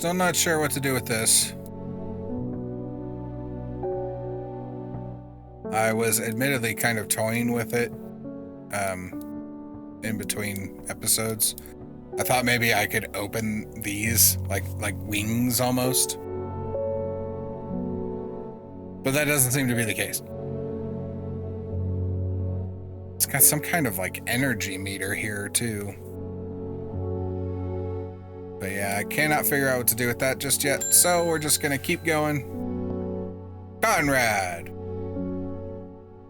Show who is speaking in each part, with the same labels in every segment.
Speaker 1: Still not sure what to do with this. I was admittedly kind of toying with it in between episodes. I thought maybe I could open these like wings almost. But that doesn't seem to be the case. It's got some kind of like energy meter here too. But yeah, I cannot figure out what to do with that just yet. So we're just gonna keep going. Conrad!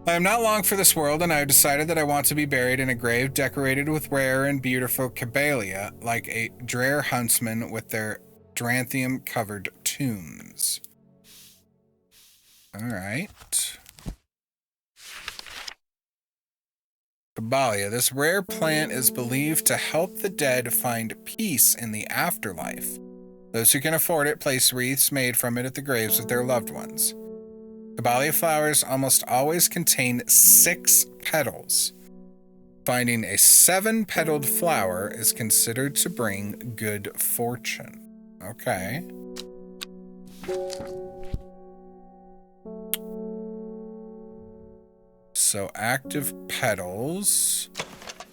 Speaker 1: I am not long for this world, and I have decided that I want to be buried in a grave decorated with rare and beautiful cabalia, like a Dreher huntsman with their Dranthium-covered tombs. Alright. Cabalia. This rare plant is believed to help the dead find peace in the afterlife. Those who can afford it place wreaths made from it at the graves of their loved ones. Cabalia flowers almost always contain 6 petals. Finding a 7-petaled flower is considered to bring good fortune. Okay. So active petals.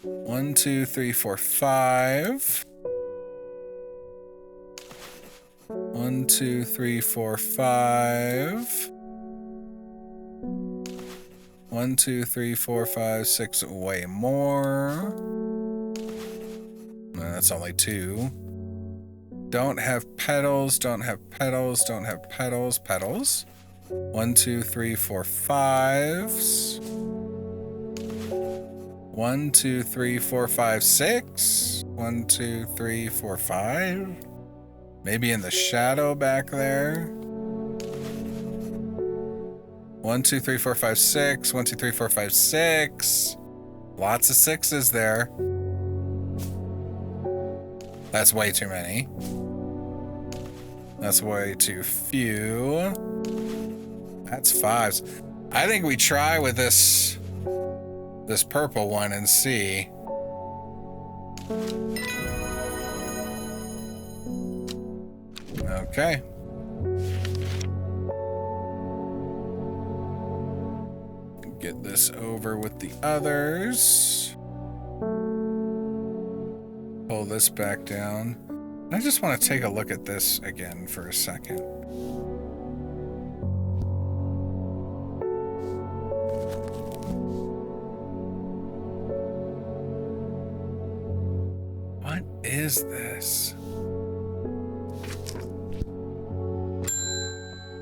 Speaker 1: 1, 2, 3, 4, 5. 1, 2, 3, 4, 5. 1, 2, 3, 4, 5, 6, way more. No, that's only 2. Don't have petals, don't have petals, don't have petals, petals. 1, 2, 3, 4, 5s. 1, 2, 3, 4, 5, 6. 1, 2, 3, 4, 5. Maybe in the shadow back there. 1, 2, 3, 4, 5, 6. 1, 2, 3, 4, 5, 6. Lots of 6s there. That's way too many. That's way too few. That's 5s. I think we try with this purple one and see. Okay. Get this over with the others. Pull this back down. I just want to take a look at this again for a second. What is this?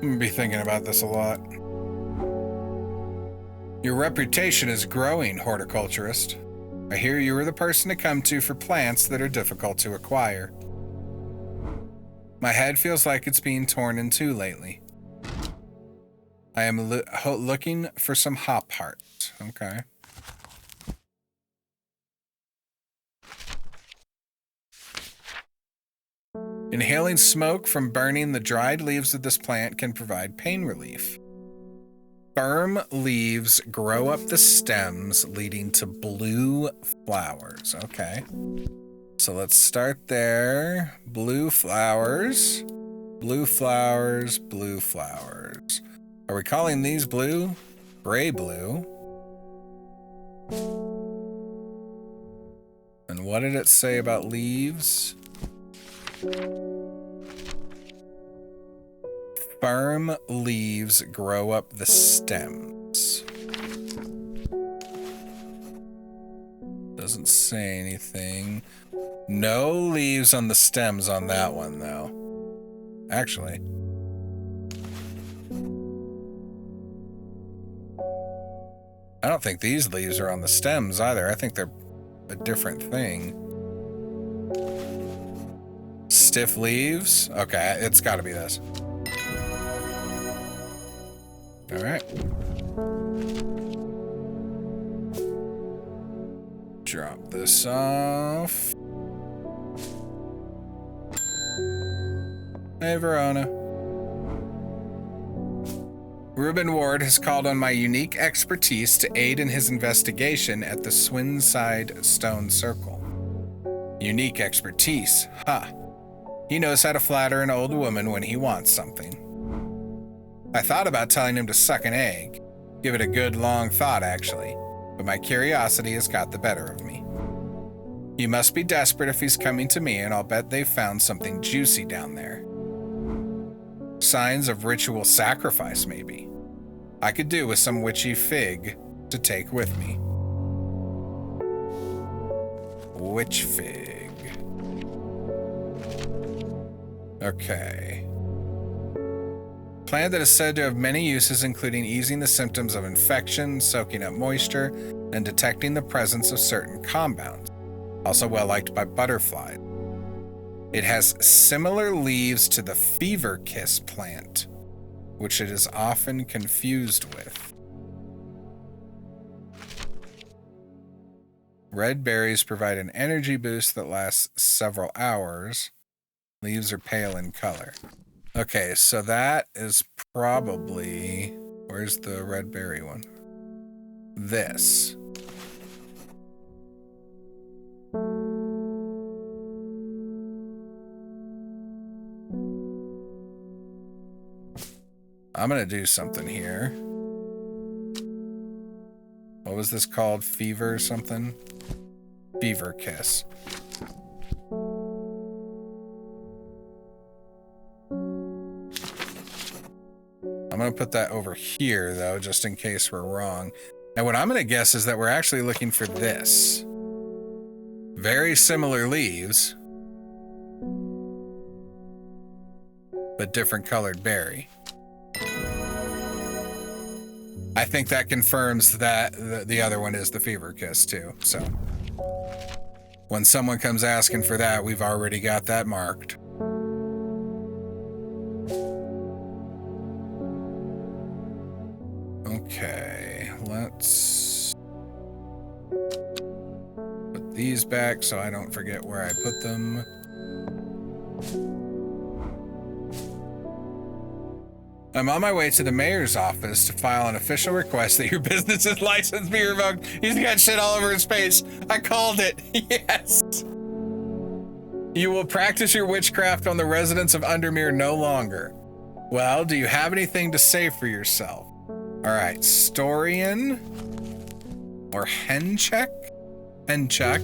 Speaker 1: I'm gonna be thinking about this a lot. Your reputation is growing, horticulturist. I hear you are the person to come to for plants that are difficult to acquire. My head feels like it's being torn in two lately. I am looking for some hop hearts. Okay. Inhaling smoke from burning the dried leaves of this plant can provide pain relief. Firm leaves grow up the stems, leading to blue flowers. Okay. So let's start there. Blue flowers. Blue flowers, blue flowers. Are we calling these blue? Gray blue. And what did it say about leaves? Firm leaves grow up the stems. Doesn't say anything. No leaves on the stems on that one, though. Actually. I don't think these leaves are on the stems either. I think they're a different thing. Stiff leaves? Okay, it's got to be this. All right. Drop this off. Hey, Verona. Reuben Ward has called on my unique expertise to aid in his investigation at the Swinside Stone Circle. Unique expertise, huh? He knows how to flatter an old woman when he wants something. I thought about telling him to suck an egg. Give it a good long thought, actually. But my curiosity has got the better of me. He must be desperate if he's coming to me, and I'll bet they've found something juicy down there. Signs of ritual sacrifice, maybe. I could do with some witchy fig to take with me. Witch fig. Okay. Plant that is said to have many uses, including easing the symptoms of infection, soaking up moisture, and detecting the presence of certain compounds. Also well liked by butterflies. It has similar leaves to the fever kiss plant, which it is often confused with. Red berries provide an energy boost that lasts several hours. Leaves are pale in color. Okay, so that is probably... Where's the red berry one? This. I'm gonna do something here. What was this called? Fever or something? Fever kiss. I'm gonna put that over here though, just in case we're wrong. And what I'm gonna guess is that we're actually looking for this. Very similar leaves, but different colored berry. I think that confirms that the other one is the fever kiss too. So when someone comes asking for that, we've already got that marked. Okay, let's put these back so I don't forget where I put them. I'm on my way to the mayor's office to file an official request that your business's license be revoked. He's got shit all over his face. I called it. Yes. You will practice your witchcraft on the residents of Undermere no longer. Well, do you have anything to say for yourself? All right, Storian or Henchuck? Henchuck.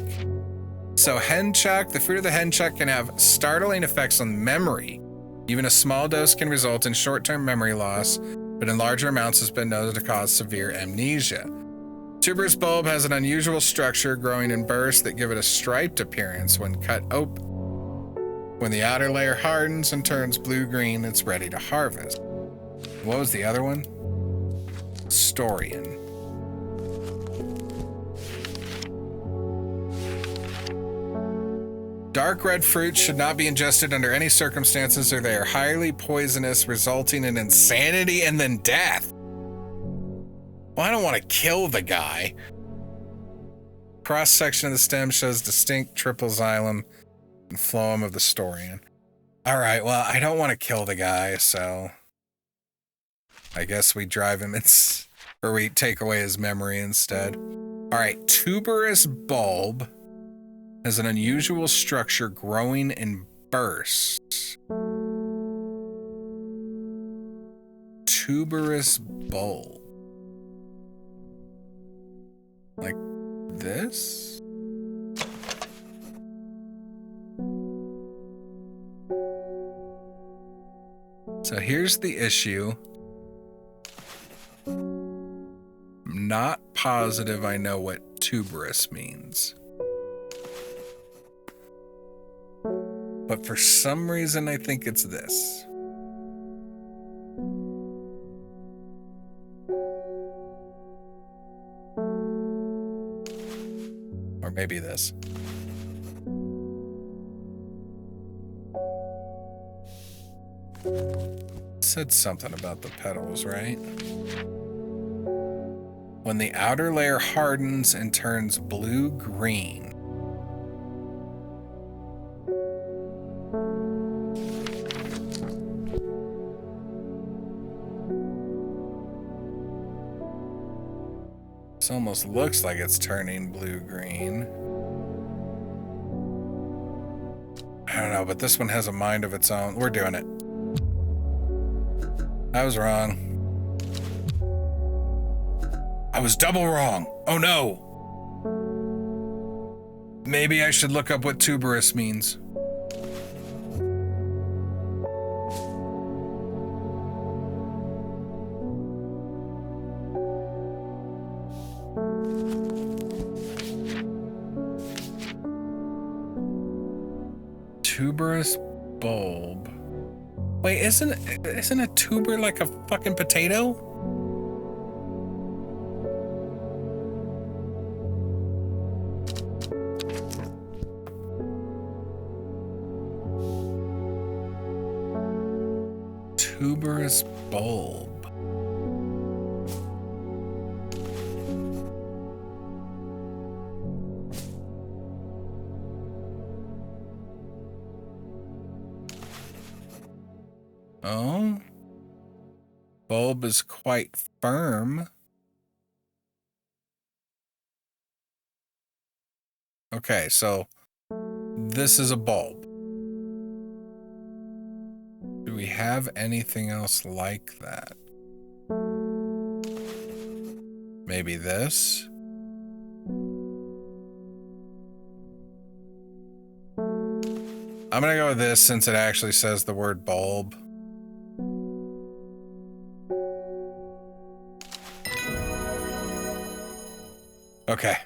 Speaker 1: So Henchuck, the fruit of the Henchuck can have startling effects on memory. Even a small dose can result in short-term memory loss, but in larger amounts has been known to cause severe amnesia. Tuberous bulb has an unusual structure growing in bursts that give it a striped appearance when cut open. When the outer layer hardens and turns blue-green, it's ready to harvest. What was the other one? Storian. Dark red fruits should not be ingested under any circumstances, or they are highly poisonous, resulting in insanity and then death. Well, I don't want to kill the guy. Cross-section of the stem shows distinct triple xylem and phloem of the Storian. All right, well, I don't want to kill the guy, so I guess we drive him or we take away his memory instead. All right, tuberous bulb has an unusual structure growing in bursts. Tuberous bulb. Like this? So here's the issue. I'm not positive I know what tuberous means. But for some reason, I think it's this. Or maybe this. Said something about the petals, right? When the outer layer hardens and turns blue-green. This almost looks like it's turning blue-green. I don't know, know, but this one has a mind of its own. We're doing it. I was wrong. I was double wrong. Oh no. Maybe I should look up what tuberous means. Tuberous bulb. Wait, isn't a tuber like a fucking potato? Tuberous bulb. Oh, bulb is quite firm. Okay, so this is a bulb. Do we have anything else like that? Maybe this? I'm gonna go with this since it actually says the word bulb. Okay.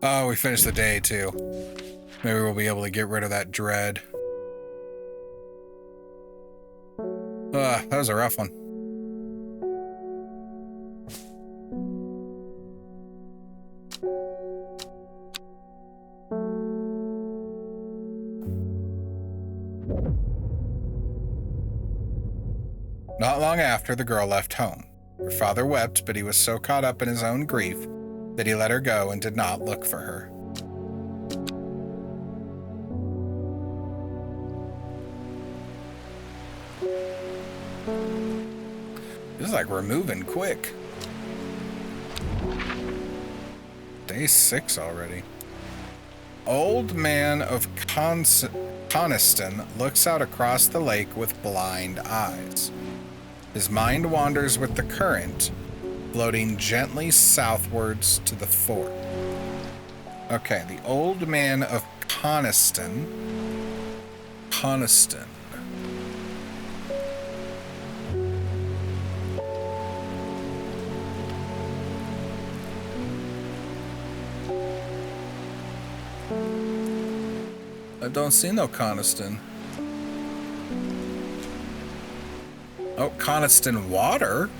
Speaker 1: Oh, we finished the day too. Maybe we'll be able to get rid of that dread. That was a rough one. Not long after, the girl left home. Her father wept, but he was so caught up in his own grief that he let her go and did not look for her. This is like we're moving quick. Day 6 already. Old man of Coniston looks out across the lake with blind eyes. His mind wanders with the current, floating gently southwards to the fort. Okay, the old man of Coniston. Coniston. I don't see no Coniston. Oh, Coniston water?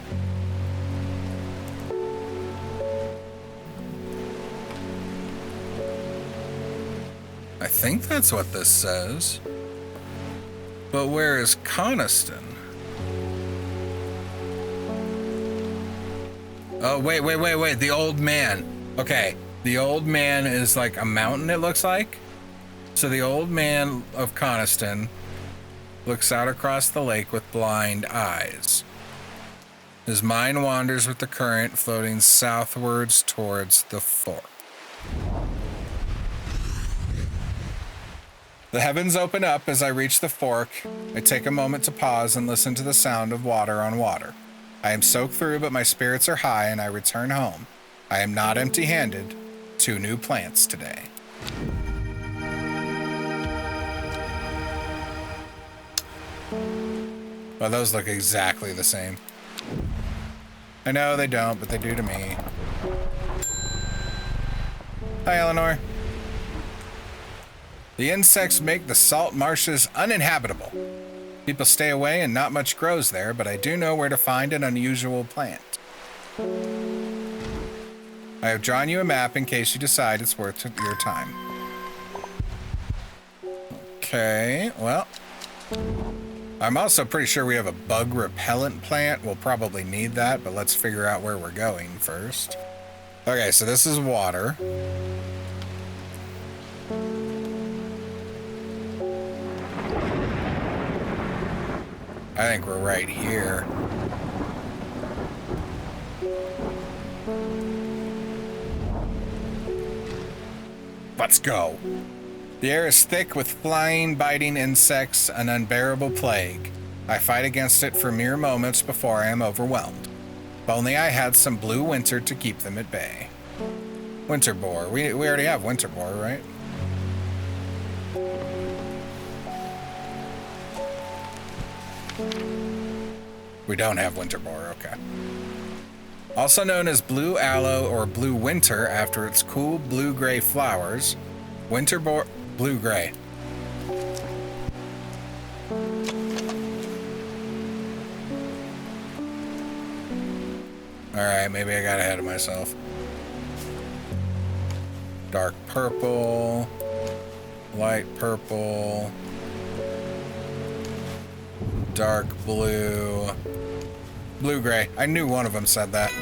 Speaker 1: I think that's what this says. But where is Coniston? Oh, wait. The old man. Okay, the old man is like a mountain, it looks like. So the old man of Coniston looks out across the lake with blind eyes. His mind wanders with the current, floating southwards towards the fort. The heavens open up as I reach the fork. I take a moment to pause and listen to the sound of water on water. I am soaked through, but my spirits are high, and I return home. I am not empty-handed. 2 new plants today. Well, those look exactly the same. I know they don't, but they do to me. Hi, Eleanor. The insects make the salt marshes uninhabitable. People stay away and not much grows there, but I do know where to find an unusual plant. I have drawn you a map in case you decide it's worth your time. Okay, well. I'm also pretty sure we have a bug repellent plant. We'll probably need that, but let's figure out where we're going first. Okay, so this is water. I think we're right here. Let's go. The air is thick with flying, biting insects, an unbearable plague. I fight against it for mere moments before I am overwhelmed. If only I had some blue winter to keep them at bay. Winter boar. We already have winter boar, right? We don't have winter boar, okay. Also known as blue aloe or blue winter after its cool blue-gray flowers, winter boar, blue-gray. Alright, maybe I got ahead of myself. Dark purple, light purple, dark blue, blue-gray. I knew one of them said that.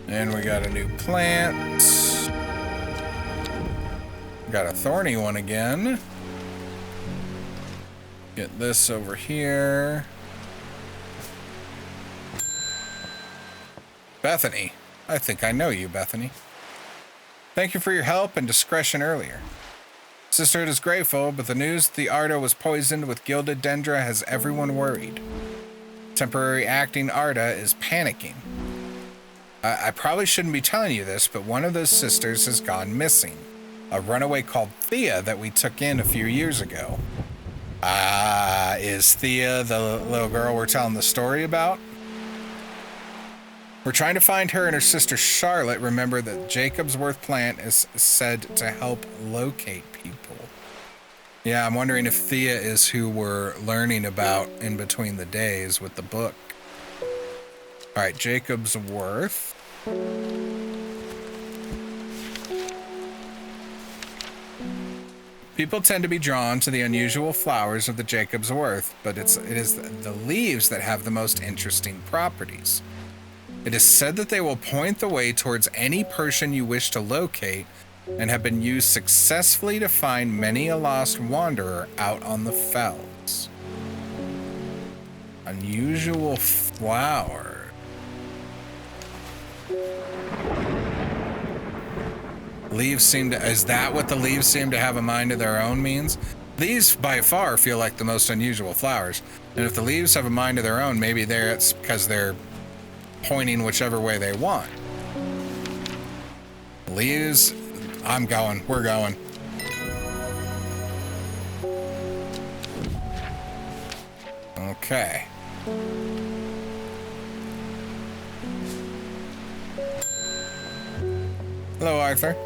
Speaker 1: And we got a new plant. Got a thorny one again. Get this over here. Bethany. I think I know you, Bethany. Thank you for your help and discretion earlier. Sisterhood is grateful, but the news that the Arda was poisoned with gilded dendra has everyone worried. Temporary acting Arda is panicking. I probably shouldn't be telling you this, but one of those sisters has gone missing. A runaway called Thea that we took in a few years ago. Is Thea the little girl we're telling the story about? We're trying to find her and her sister Charlotte. Remember that Jacob's Worth plant is said to help locate people. Yeah, I'm wondering if Thea is who we're learning about in between the days with the book. All right, Jacob's Worth. People tend to be drawn to the unusual flowers of the Jacob's Worth, but it is the leaves that have the most interesting properties. It is said that they will point the way towards any person you wish to locate and have been used successfully to find many a lost wanderer out on the fells. Unusual flower. Leaves seem to... Is that what the leaves seem to have a mind of their own means? These, by far, feel like the most unusual flowers. And if the leaves have a mind of their own, maybe it's because they're pointing whichever way they want. Leaves... I'm going. We're going. Okay. Hello, Arthur.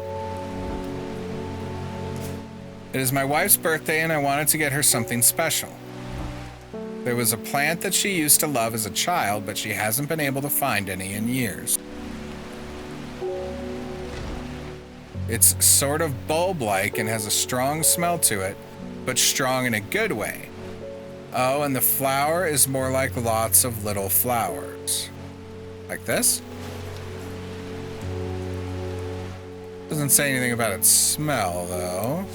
Speaker 1: It is my wife's birthday and I wanted to get her something special. There was a plant that she used to love as a child, but she hasn't been able to find any in years. It's sort of bulb-like and has a strong smell to it, but strong in a good way. Oh, and the flower is more like lots of little flowers. Like this? Doesn't say anything about its smell, though.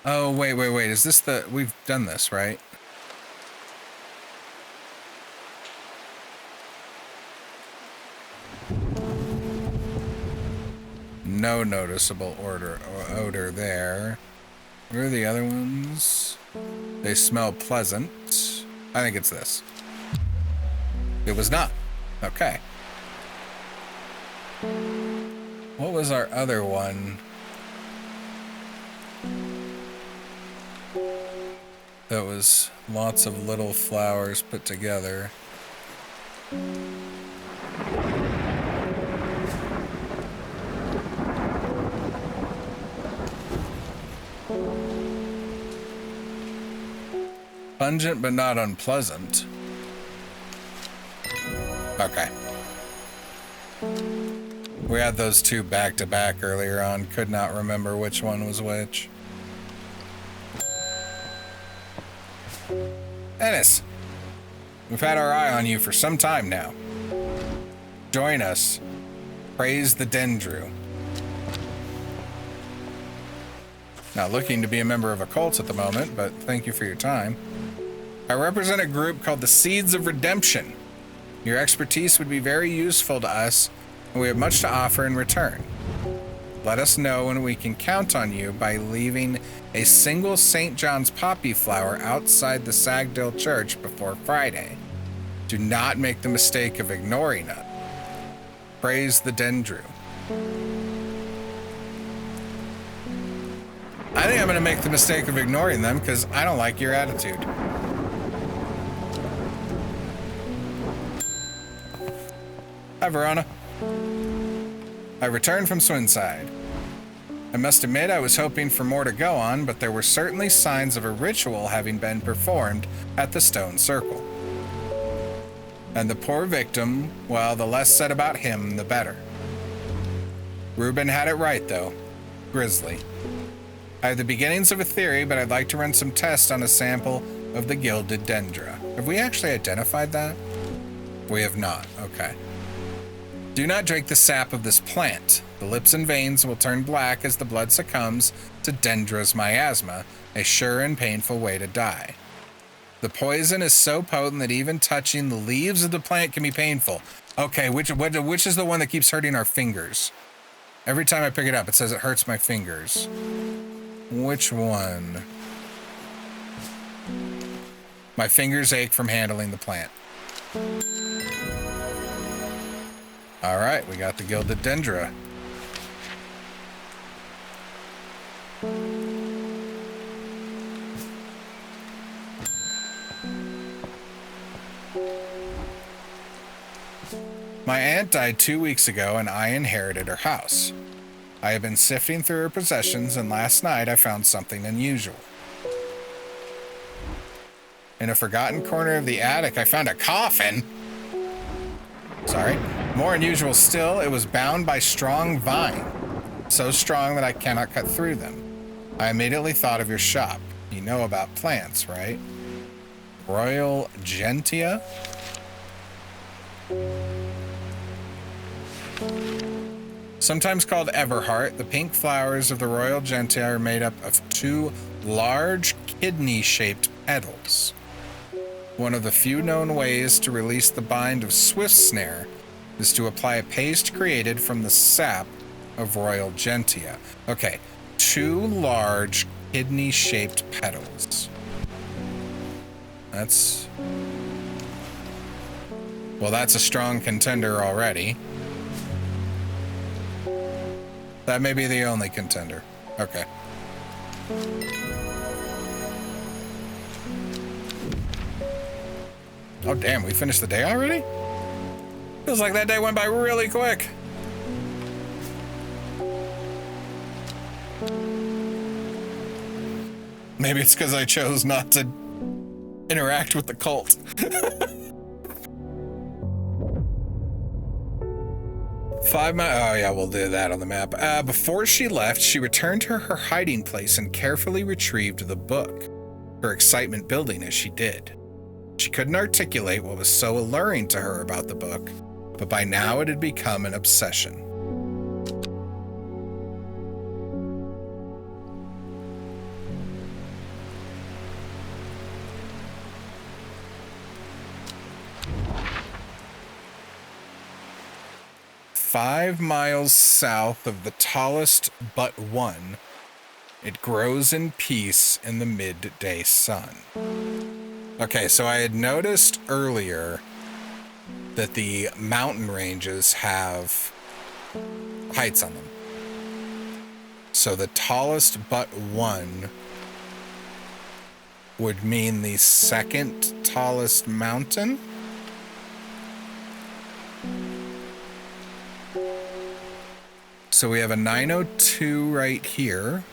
Speaker 1: Oh, wait. Is this the... We've done this, right? No noticeable odor there. Where are the other ones? They smell pleasant. I think it's this. It was not. Okay. What was our other one? That was lots of little flowers put together. Pungent but not unpleasant. Okay. We had those two back to back earlier on. Could not remember which one was which. Ennis, we've had our eye on you for some time now. Join us. Praise the Dendru. Not looking to be a member of a cult at the moment, but thank you for your time. I represent a group called the Seeds of Redemption. Your expertise would be very useful to us, and we have much to offer in return. Let us know when we can count on you by leaving a single St. John's poppy flower outside the Sagdale Church before Friday. Do not make the mistake of ignoring it. Praise the Dendru. I think I'm going to make the mistake of ignoring them because I don't like your attitude. Hi, Verona. I returned from Swinside. I must admit I was hoping for more to go on, but there were certainly signs of a ritual having been performed at the Stone Circle. And the poor victim, well, the less said about him, the better. Reuben had it right, though. Grisly. I have the beginnings of a theory, but I'd like to run some tests on a sample of the gilded dendra. Have we actually identified that? We have not. Okay. Do not drink the sap of this plant. The lips and veins will turn black as the blood succumbs to Dendra's miasma, a sure and painful way to die. The poison is so potent that even touching the leaves of the plant can be painful. Okay, which is the one that keeps hurting our fingers? Every time I pick it up, it says it hurts my fingers. Which one? My fingers ache from handling the plant. All right, we got the gilded dendra. My aunt died 2 weeks ago and I inherited her house. I have been sifting through her possessions and last night I found something unusual. In a forgotten corner of the attic, I found a coffin. Sorry. More unusual still, it was bound by strong vine. So strong that I cannot cut through them. I immediately thought of your shop. You know about plants, right? Royal Gentia? Sometimes called Everheart, the pink flowers of the Royal Gentia are made up of 2 large kidney-shaped petals. One of the few known ways to release the bind of Swift Snare is to apply a paste created from the sap of Royal Gentia. Okay, 2 large kidney-shaped petals. That's a strong contender already. That may be the only contender. Okay. Oh, damn, we finished the day already? Feels like that day went by really quick. Maybe it's because I chose not to interact with the cult. 5 miles. Oh, yeah, we'll do that on the map. Before she left, she returned to her hiding place and carefully retrieved the book, her excitement building as she did. She couldn't articulate what was so alluring to her about the book, but by now it had become an obsession. "5 miles south of the tallest but one, it grows in peace in the midday sun." Okay, so I had noticed earlier that the mountain ranges have heights on them. So the tallest but one would mean the second tallest mountain? So we have a 902 right here,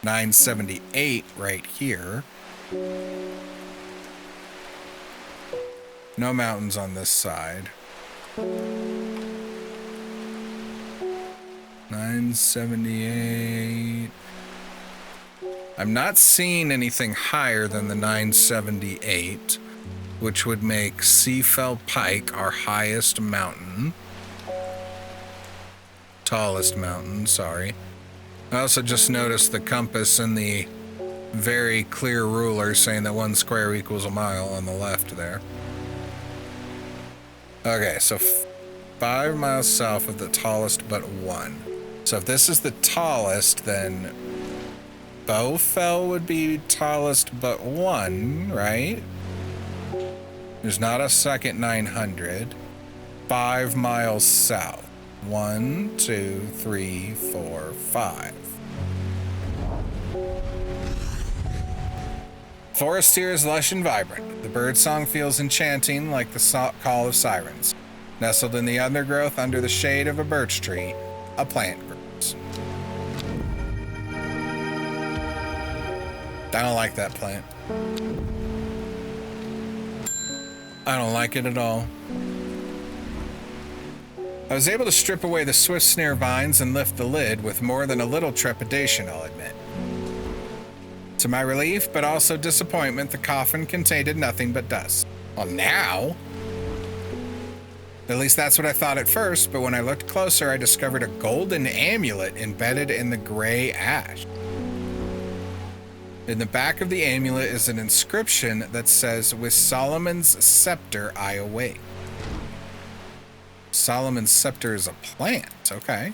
Speaker 1: 978 right here. No mountains on this side. 978. I'm not seeing anything higher than the 978, which would make Seafell Pike our highest mountain. Tallest mountain, sorry. I also just noticed the compass and the very clear ruler saying that 1 square equals a mile on the left there. Okay, so 5 miles south of the tallest but one. So if this is the tallest, then Bowfell would be tallest but one, right? There's not a second 900. 5 miles south. 1, 2, 3, 4, 5. Forest here is lush and vibrant. The birdsong feels enchanting like the call of sirens. Nestled in the undergrowth under the shade of a birch tree, a plant grows. I don't like that plant. I don't like it at all. I was able to strip away the swift snare vines and lift the lid with more than a little trepidation, I'll admit. To my relief, but also disappointment, the coffin contained nothing but dust. Well, now? At least that's what I thought at first, but when I looked closer, I discovered a golden amulet embedded in the gray ash. In the back of the amulet is an inscription that says, "With Solomon's scepter I await." Solomon's scepter is a plant, okay.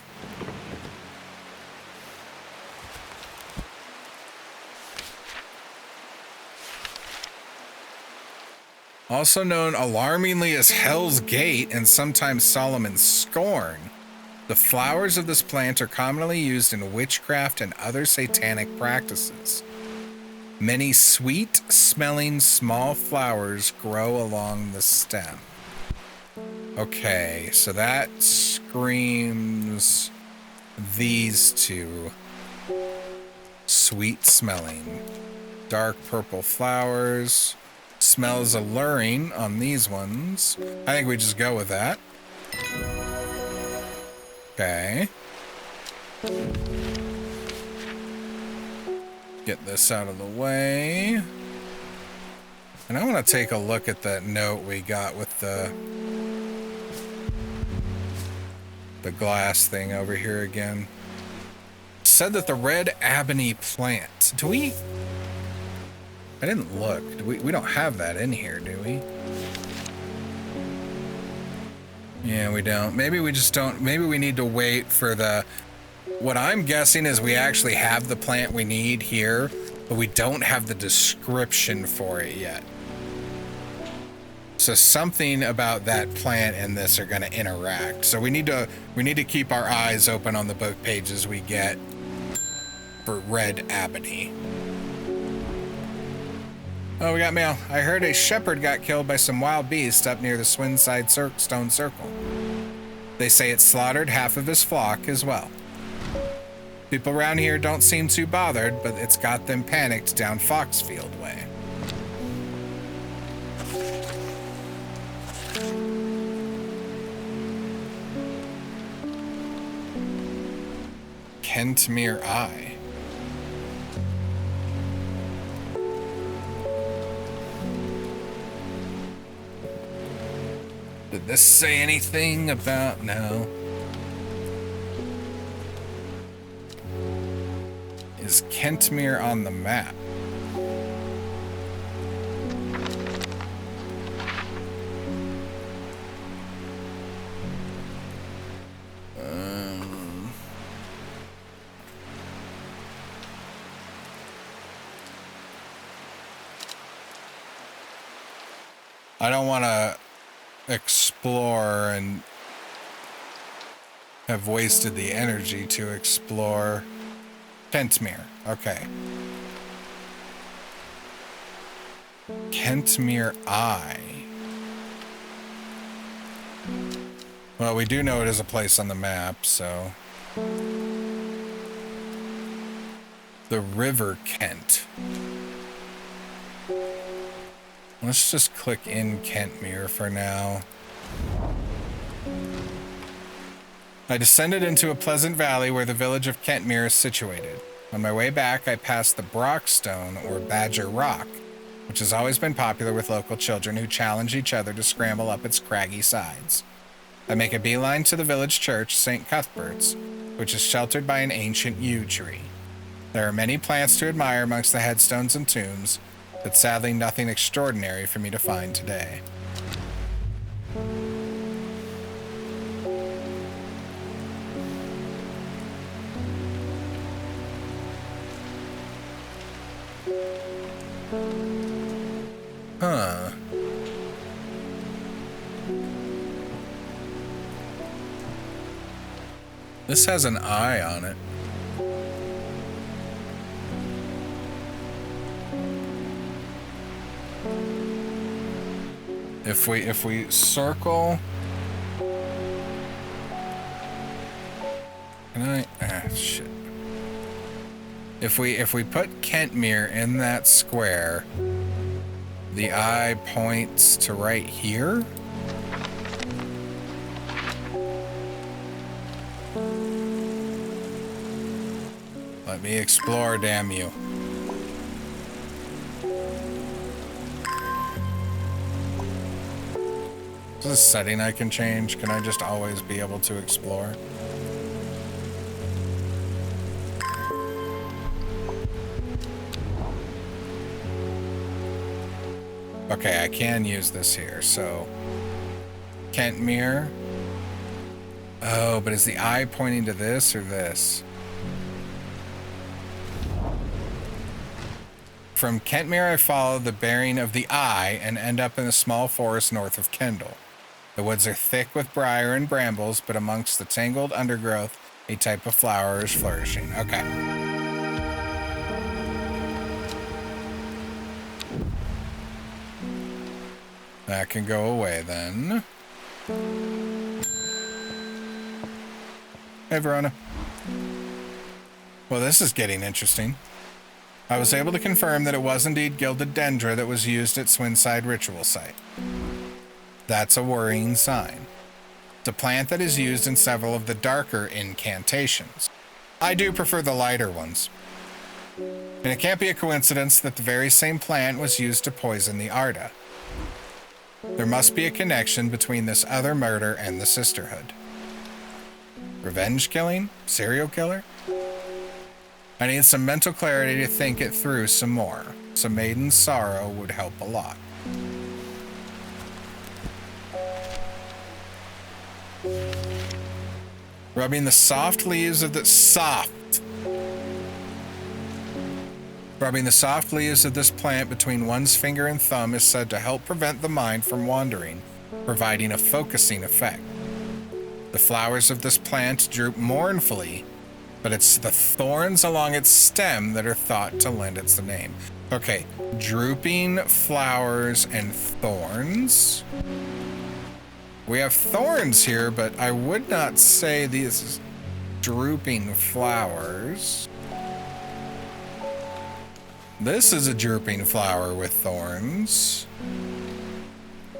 Speaker 1: Also known alarmingly as Hell's Gate and sometimes Solomon's Scorn, the flowers of this plant are commonly used in witchcraft and other satanic practices. Many sweet-smelling small flowers grow along the stem. Okay, so that screams these two. Sweet-smelling. Dark purple flowers. Smells alluring on these ones. I think we just go with that. Okay. Get this out of the way. And I want to take a look at that note we got with the glass thing over here again. Said that the red ebony plant. Do we? I didn't look. We don't have that in here, do we? Yeah, we don't. Maybe we just don't. Maybe we need to wait for the... What I'm guessing is we actually have the plant we need here, but we don't have the description for it yet. So something about that plant and this are going to interact. So we need to keep our eyes open on the book pages we get for red ebony. Oh, we got mail. I heard a shepherd got killed by some wild beast up near the Swinside Stone Circle. They say it slaughtered half of his flock as well. People around here don't seem too bothered, but it's got them panicked down Foxfield way. Kentmere Eye. Did this say anything about... No. Is Kentmere on the map? I don't want to explore and have wasted the energy to explore. Kentmere, okay. Kentmere Eye. Well, we do know it is a place on the map, so. The River Kent. Let's just click in Kentmere for now. I descended into a pleasant valley where the village of Kentmere is situated. On my way back, I passed the Brockstone, or Badger Rock, which has always been popular with local children who challenge each other to scramble up its craggy sides. I make a beeline to the village church, St. Cuthbert's, which is sheltered by an ancient yew tree. There are many plants to admire amongst the headstones and tombs, but sadly nothing extraordinary for me to find today. Huh. This has an eye on it. If we circle, can I? Shit. If we put Kentmere in that square, the eye points to right here. Let me explore, damn you. Is this a setting I can change? Can I just always be able to explore? Okay, I can use this here, so... Kentmere. Oh, but is the eye pointing to this or this? From Kentmere, I follow the bearing of the eye and end up in a small forest north of Kendall. The woods are thick with briar and brambles, but amongst the tangled undergrowth, a type of flower is flourishing. Okay. That can go away then. Hey, Verona. Well, this is getting interesting. I was able to confirm that it was indeed gilded dendra that was used at Swinside ritual site. That's a worrying sign. It's a plant that is used in several of the darker incantations. I do prefer the lighter ones. And it can't be a coincidence that the very same plant was used to poison the Arda. There must be a connection between this other murder and the Sisterhood. Revenge killing? Serial killer? I need some mental clarity to think it through some more. Some maiden's sorrow would help a lot. Rubbing the soft leaves of Rubbing the soft leaves of this plant between one's finger and thumb is said to help prevent the mind from wandering, providing a focusing effect. The flowers of this plant droop mournfully, but it's the thorns along its stem that are thought to lend it the name. Okay, drooping flowers and thorns. We have thorns here, but I would not say these drooping flowers. This is a drooping flower with thorns.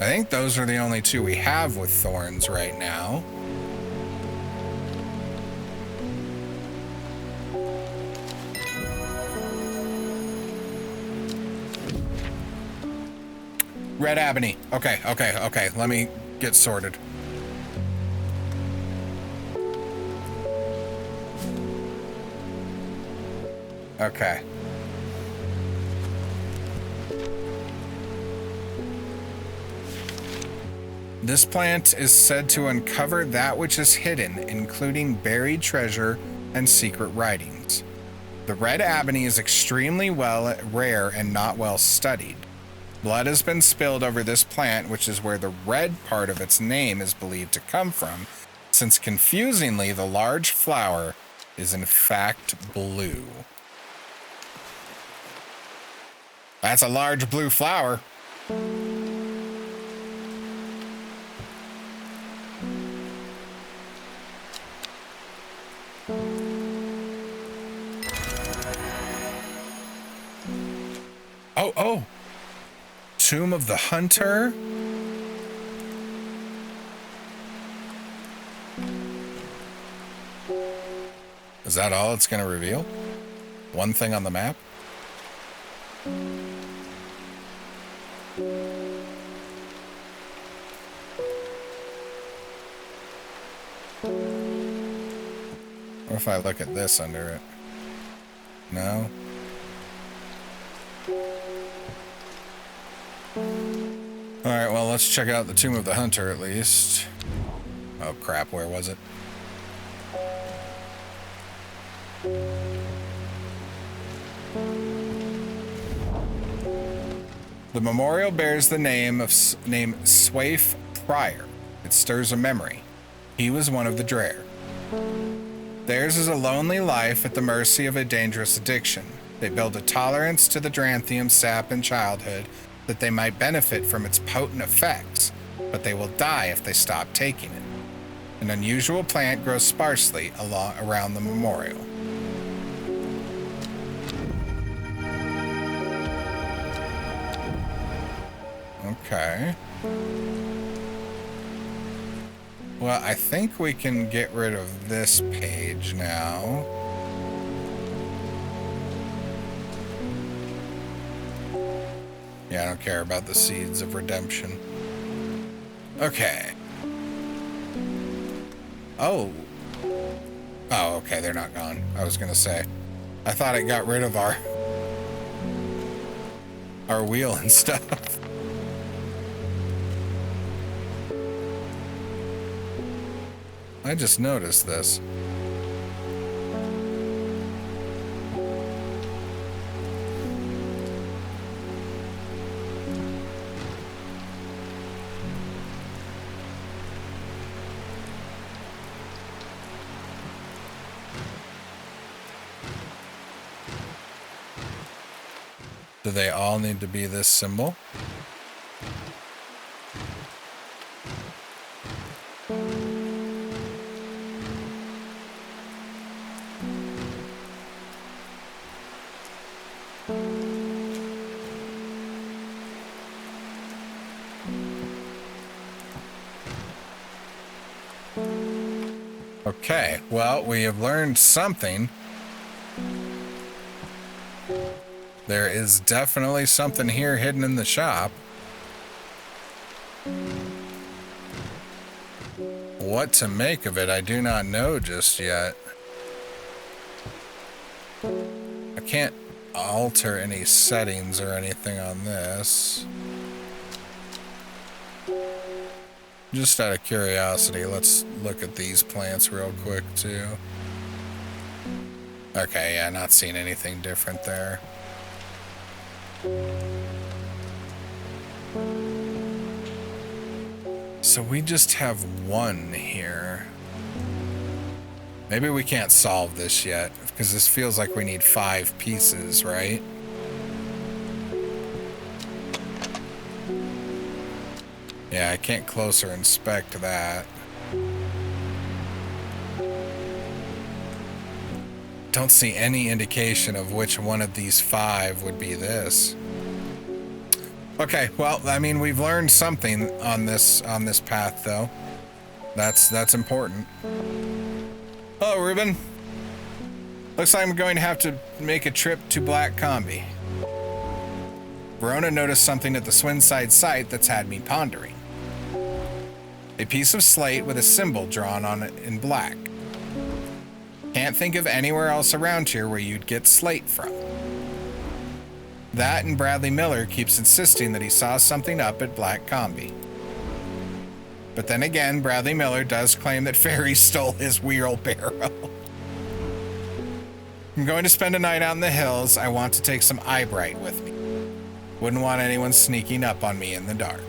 Speaker 1: I think those are the only two we have with thorns right now. Red Ebony. Okay. Let me get sorted. Okay. This plant is said to uncover that which is hidden, including buried treasure and secret writings. The red ebony is extremely rare and not well studied. Blood has been spilled over this plant, which is where the red part of its name is believed to come from, since confusingly the large flower is in fact blue. That's a large blue flower. Oh. Tomb of the Hunter. Is that all it's going to reveal? One thing on the map? What if I look at this under it? No? Alright, well, let's check out the Tomb of the Hunter at least. Oh crap, where was it? The memorial bears the name Swaif Pryor. It stirs a memory. He was one of the Dreher. Theirs is a lonely life at the mercy of a dangerous addiction. They build a tolerance to the Dranthium sap in childhood that they might benefit from its potent effects, but they will die if they stop taking it. An unusual plant grows sparsely around the memorial. Okay. Well, I think we can get rid of this page now. Yeah, I don't care about the seeds of redemption. Okay. Oh. Oh, okay, they're not gone. I was gonna say. I thought it got rid of our wheel and stuff. I just noticed this. Do they all need to be this symbol? Okay, well, we have learned something. There is definitely something here hidden in the shop. What to make of it, I do not know just yet. I can't alter any settings or anything on this. Just out of curiosity, let's look at these plants real quick too. Okay, yeah, not seeing anything different there. So we just have one here. Maybe we can't solve this yet, because this feels like we need 5 pieces, right? Yeah, I can't closer inspect that. Don't see any indication of which one of these 5 would be this. Okay, well, I mean, we've learned something on this path, though. That's important. Hello, Ruben. Looks like I'm going to have to make a trip to Black Combi. Verona noticed something at the Swinside site that's had me pondering. A piece of slate with a symbol drawn on it in black. Can't think of anywhere else around here where you'd get slate from. That and Bradley Miller keeps insisting that he saw something up at Black Combi. But then again, Bradley Miller does claim that fairies stole his wheelbarrow. I'm going to spend a night out in the hills. I want to take some eyebright with me. Wouldn't want anyone sneaking up on me in the dark.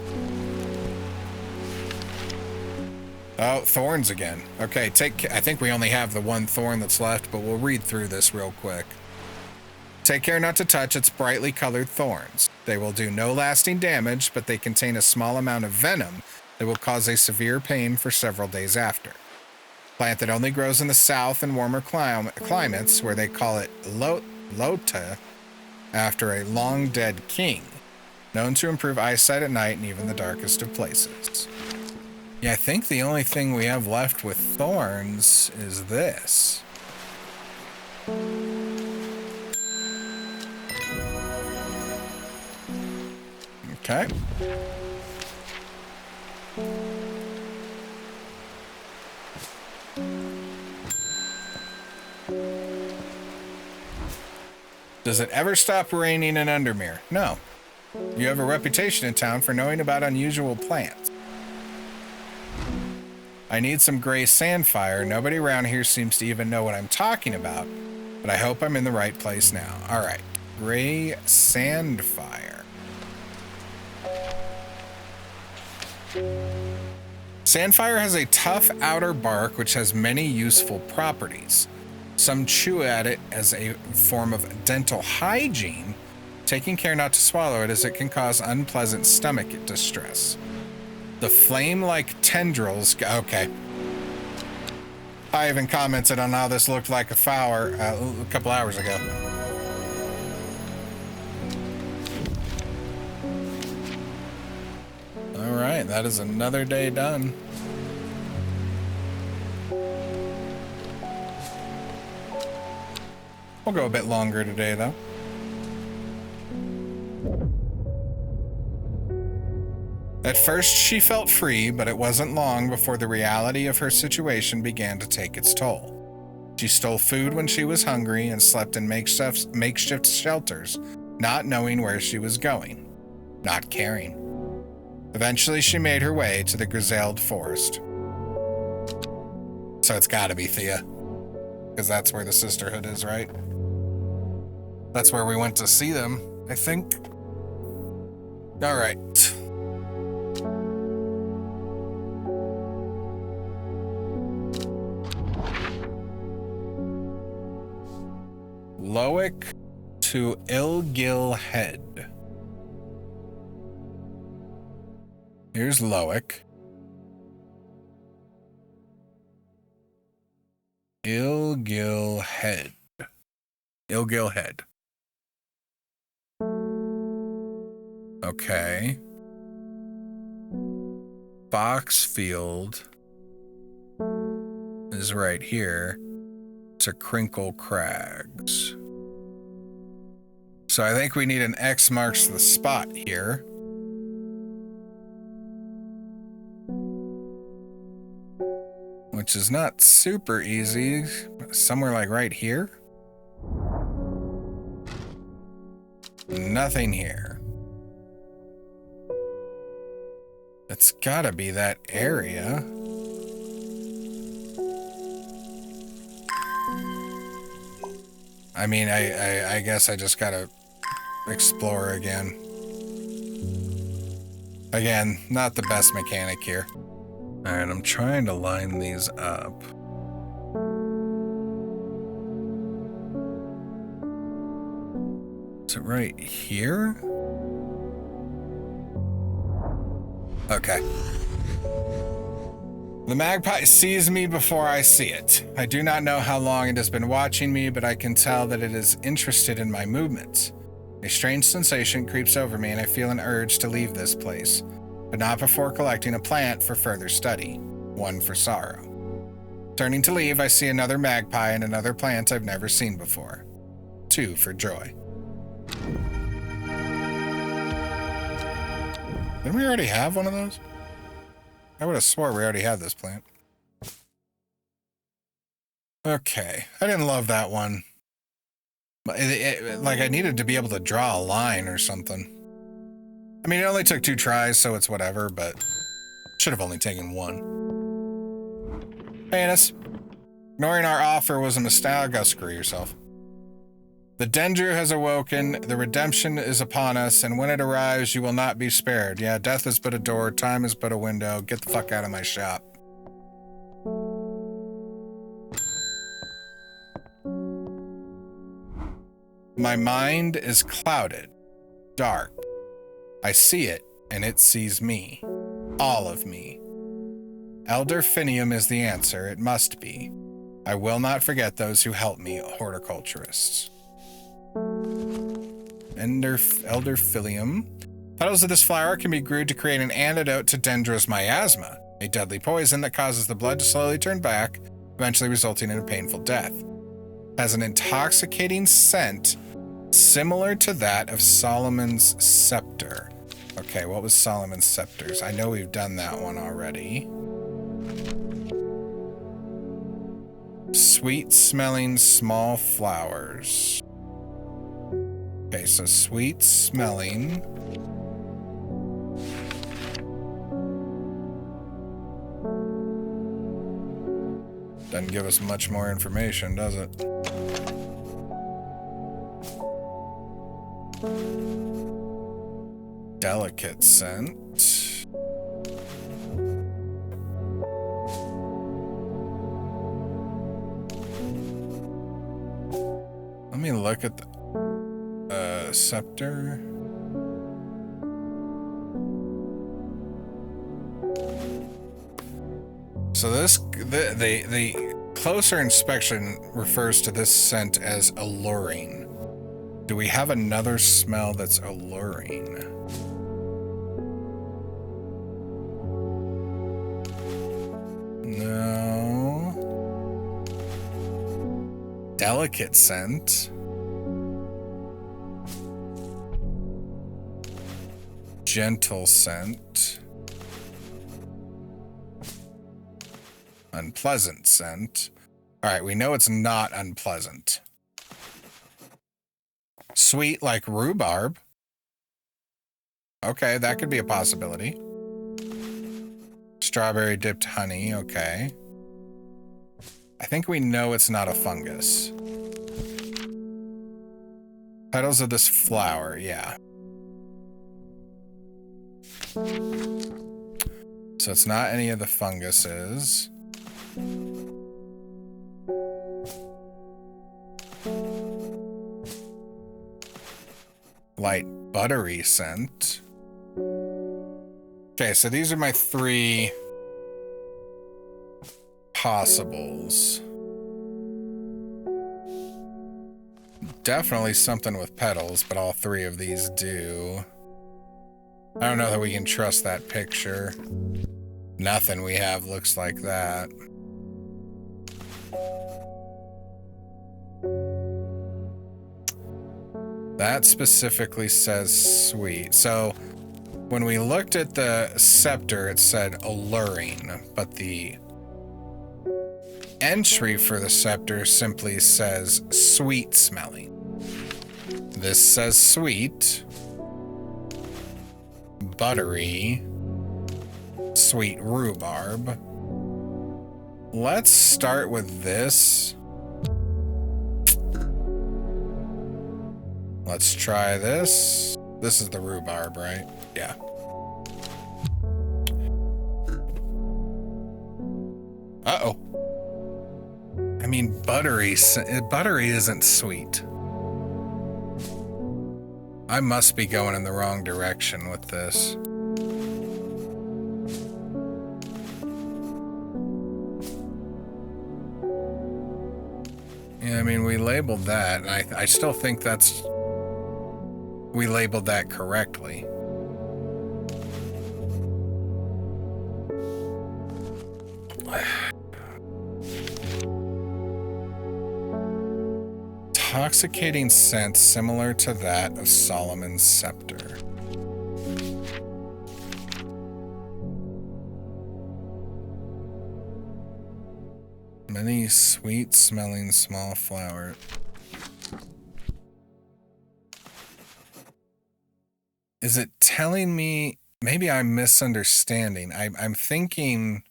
Speaker 1: Oh, thorns again. Okay, I think we only have the one thorn that's left, but we'll read through this real quick. Take care not to touch its brightly colored thorns. They will do no lasting damage, but they contain a small amount of venom that will cause a severe pain for several days after. Plant that only grows in the south and warmer climates, where they call it Lota, after a long-dead king, known to improve eyesight at night and even the darkest of places. Yeah, I think the only thing we have left with thorns is this. Okay. Does it ever stop raining in Undermere? No. You have a reputation in town for knowing about unusual plants. I need some gray sandfire. Nobody around here seems to even know what I'm talking about, but I hope I'm in the right place now. All right. Gray sandfire. Sandfire has a tough outer bark which has many useful properties. Some chew at it as a form of dental hygiene, taking care not to swallow it as it can cause unpleasant stomach distress. The flame-like tendrils... Okay. I even commented on how this looked like a flower a couple hours ago. All right, that is another day done. We'll go a bit longer today, though. At first, she felt free, but it wasn't long before the reality of her situation began to take its toll. She stole food when she was hungry and slept in makeshift shelters, not knowing where she was going, not caring. Eventually, she made her way to the Griseled Forest. So it's gotta be Thea, because that's where the sisterhood is, right? That's where we went to see them, I think. All right. Loic to Ilgil Head. Here's Loic. Ilgil Head. Ilgil Head. Okay. Boxfield is right here to Crinkle Crags. So I think we need an X marks the spot here. Which is not super easy. Somewhere like right here. Nothing here. It's gotta be that area. I mean, I guess I just gotta explore again. Again, not the best mechanic here. Alright, I'm trying to line these up. Is it right here? Okay. The magpie sees me before I see it. I do not know how long it has been watching me, but I can tell that it is interested in my movements. A strange sensation creeps over me and I feel an urge to leave this place, but not before collecting a plant for further study, one for sorrow. Turning to leave, I see another magpie and another plant I've never seen before. Two for joy. Didn't we already have one of those? I would have swore we already had this plant. Okay, I didn't love that one. Like, I needed to be able to draw a line or something. I mean, it only took 2 tries, so it's whatever, but should have only taken 1. Hey, Ennis. Ignoring our offer was a mistake. Go screw yourself. The Dendru has awoken, the redemption is upon us, and when it arrives, you will not be spared. Yeah, death is but a door, time is but a window. Get the fuck out of my shop. My mind is clouded, dark. I see it, and it sees me. All of me. Elder Finium is the answer, it must be. I will not forget those who help me, horticulturists. Elder Filium. Petals of this flower can be brewed to create an antidote to Dendra's miasma, a deadly poison that causes the blood to slowly turn back, eventually resulting in a painful death. It has an intoxicating scent similar to that of Solomon's Scepter. Okay, what was Solomon's Scepters? I know we've done that one already. Sweet-smelling small flowers. Okay, so sweet smelling. Doesn't give us much more information, does it? Delicate scent. Let me look at the scepter. So this, the closer inspection refers to this scent as alluring. Do we have another smell that's alluring? No. Delicate scent. Gentle scent. Unpleasant scent. All right, we know it's not unpleasant. Sweet like rhubarb. Okay, that could be a possibility. Strawberry dipped honey, okay. I think we know it's not a fungus. Petals of this flower, yeah. So it's not any of the funguses. Light buttery scent. Okay, so these are my three possibles. Definitely something with petals, but all three of these do. I don't know that we can trust that picture. Nothing we have looks like that. That specifically says sweet. So when we looked at the scepter, it said alluring, but the entry for the scepter simply says sweet smelling. This says sweet, buttery, sweet rhubarb. Let's start with this. Let's try this. This is the rhubarb, right? Yeah. Uh-oh. I mean, buttery isn't sweet. I must be going in the wrong direction with this. Yeah, I mean, we labeled that, and I still think we labeled that correctly. Intoxicating scent similar to that of Solomon's scepter. Many sweet-smelling small flowers. Is it telling me? Maybe I'm misunderstanding. I'm thinking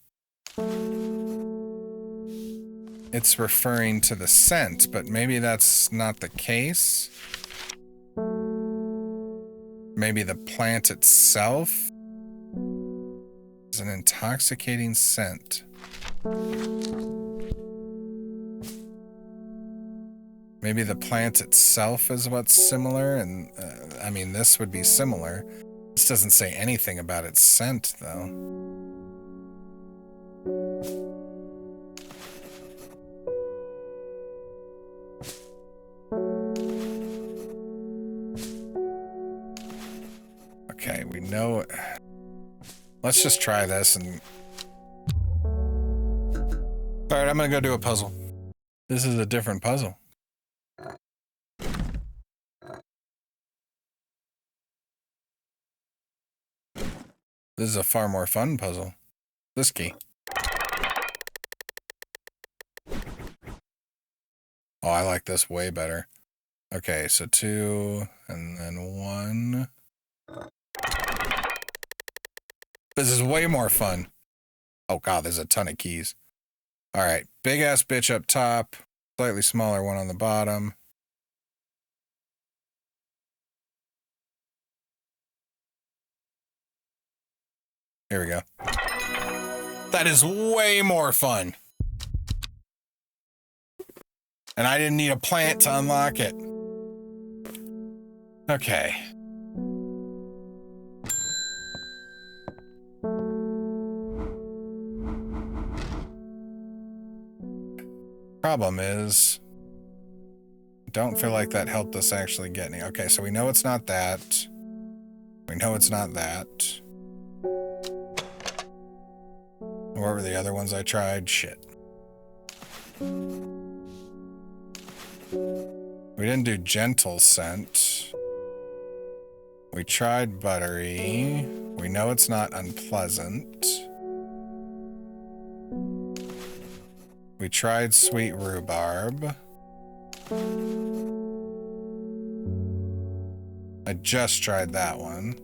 Speaker 1: it's referring to the scent, but maybe that's not the case. Maybe the plant itself is an intoxicating scent. Maybe the plant itself is what's similar, and I mean, this would be similar. This doesn't say anything about its scent, though. Okay, we know it. Let's just try this and... Alright, I'm gonna go do a puzzle. This is a different puzzle. This is a far more fun puzzle. This key. Oh, I like this way better. Okay, so 2 and then 1. This is way more fun. Oh god, there's a ton of keys. All right, big ass bitch up top, slightly smaller one on the bottom. Here we go. That is way more fun. And I didn't need a plant to unlock it. Okay. Problem is, don't feel like that helped us actually get any. Okay, so we know it's not that. We know it's not that. What were the other ones I tried? Shit. We didn't do gentle scent. We tried buttery. We know it's not unpleasant. We tried sweet rhubarb. I just tried that one.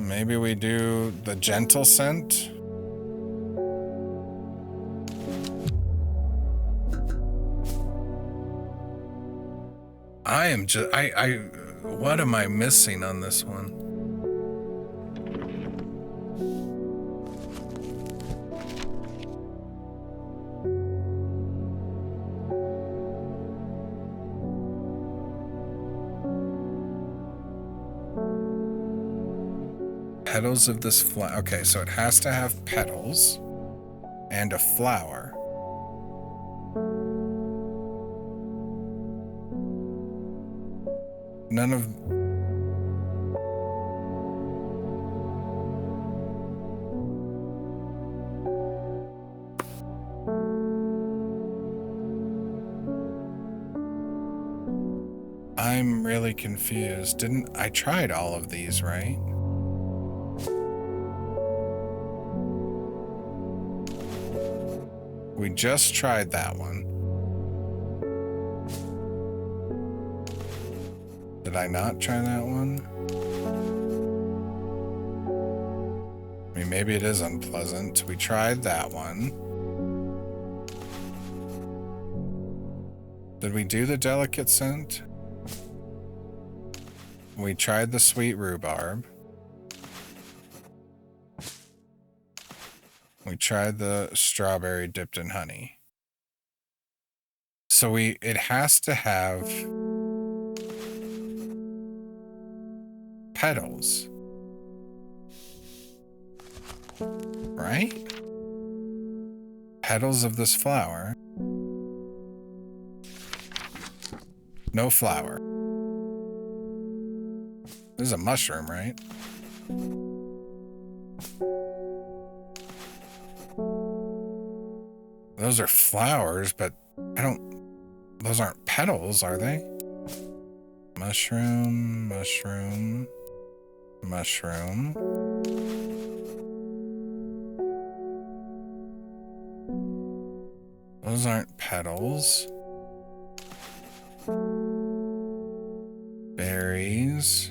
Speaker 1: Maybe we do the gentle scent. I am just, what am I missing on this one? Petals of this flower. Okay, so it has to have petals and a flower. None of... I'm really confused. I tried all of these, right? We just tried that one. Did I not try that one? I mean, maybe it is unpleasant. We tried that one. Did we do the delicate scent? We tried the sweet rhubarb. We tried the strawberry dipped in honey. So it has to have petals, right? Petals of this flower. No flower. This is a mushroom, right? Those are flowers, but those aren't petals, are they? Mushroom, mushroom, mushroom. Those aren't petals. Berries.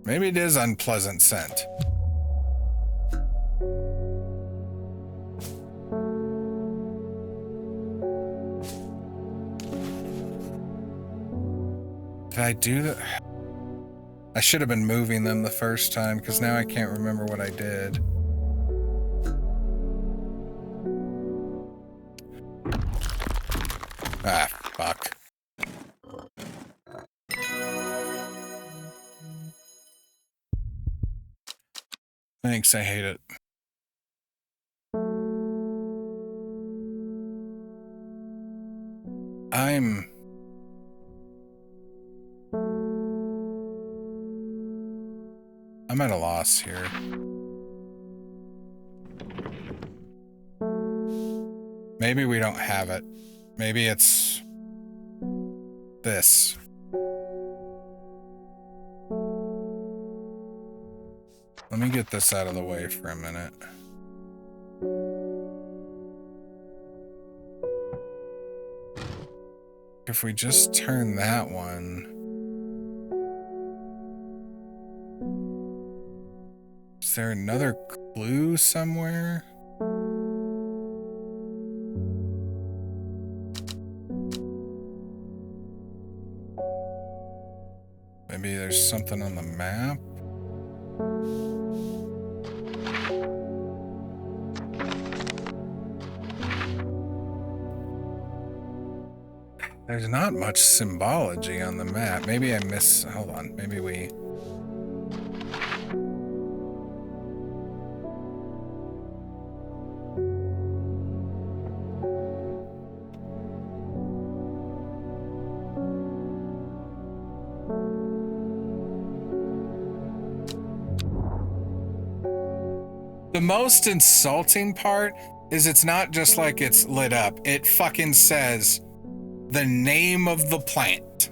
Speaker 1: Maybe it is unpleasant scent. Did I do that? I should have been moving them the first time, because now I can't remember what I did. Ah, fuck. Thanks, I hate it. I'm at a loss here. Maybe we don't have it. Maybe it's this. Let me get this out of the way for a minute. if we just turn that one. Is there another clue somewhere? Maybe there's something on the map. There's not much symbology on the map. Maybe I miss... Hold on. Maybe we... The most insulting part is it's not just like it's lit up. It fucking says the name of the plant.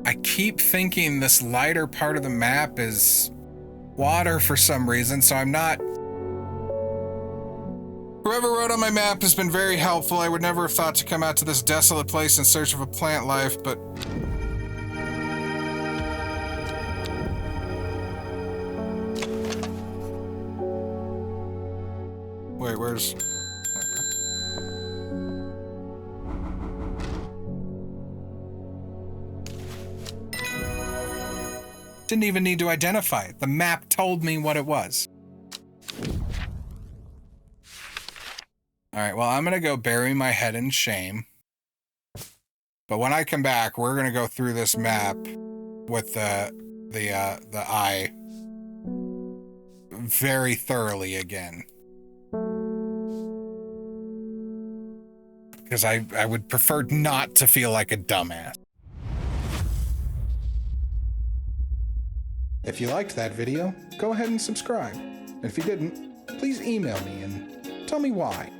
Speaker 1: I keep thinking this lighter part of the map is water for some reason, so I'm not... Whoever wrote on my map has been very helpful. I would never have thought to come out to this desolate place in search of a plant life, but... Wait, where's... Didn't even need to identify it. The map told me what it was. Alright, well, I'm gonna go bury my head in shame. But when I come back, we're gonna go through this map with the eye very thoroughly again. Because I would prefer not to feel like a dumbass. If you liked that video, go ahead and subscribe. And if you didn't, please email me and tell me why.